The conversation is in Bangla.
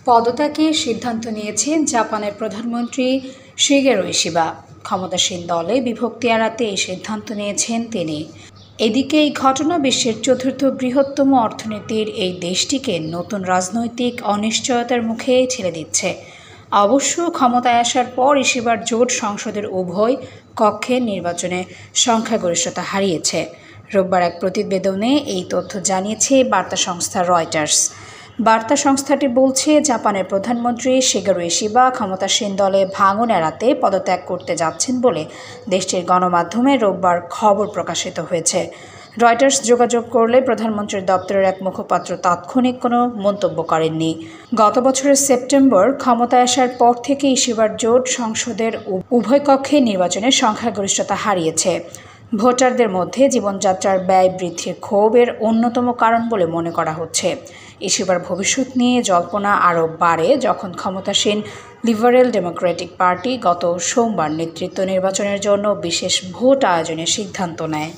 পদত্যাগের সিদ্ধান্ত নিয়েছেন জাপানের প্রধানমন্ত্রী শিগেরো ইশিবা। ক্ষমতাসীন দলে বিভক্তি এড়াতে এই সিদ্ধান্ত নিয়েছেন তিনি। এদিকে এই ঘটনা বিশ্বের চতুর্থ বৃহত্তম অর্থনীতির এই দেশটিকে নতুন রাজনৈতিক অনিশ্চয়তার মুখে ঠেলে দিচ্ছে। অবশ্য ক্ষমতায় আসার পর ইশিবার জোট সংসদের উভয় কক্ষের নির্বাচনে সংখ্যাগরিষ্ঠতা হারিয়েছে। রোববার এক প্রতিবেদনে এই তথ্য জানিয়েছে বার্তা সংস্থা রয়টার্স। বার্তা সংস্থাটি বলছে, জাপানের প্রধানমন্ত্রী শিগেরো ইশিবা ক্ষমতাসীন দলে ভাঙন এড়াতে পদত্যাগ করতে যাচ্ছেন বলে দেশটির গণমাধ্যমে রোববার খবর প্রকাশিত হয়েছে। রয়টার্স যোগাযোগ করলে প্রধানমন্ত্রীর দপ্তরের এক মুখপাত্র তাৎক্ষণিক কোনো মন্তব্য করেননি। গত বছরের সেপ্টেম্বর ক্ষমতায় আসার পর থেকে ইশিবার জোট সংসদের উভয় কক্ষে নির্বাচনে সংখ্যাগরিষ্ঠতা হারিয়েছে। ভোটারদের মধ্যে জীবনযাত্রার ব্যয় বৃদ্ধির ক্ষোভের অন্যতম কারণ বলে মনে করা হচ্ছে। ইশিবার ভবিষ্যৎ নিয়ে জল্পনা আরও বাড়ে যখন ক্ষমতাসীন লিবারেল ডেমোক্রেটিক পার্টি গত সোমবার নেতৃত্ব নির্বাচনের জন্য বিশেষ ভোট আয়োজনের সিদ্ধান্ত নেয়।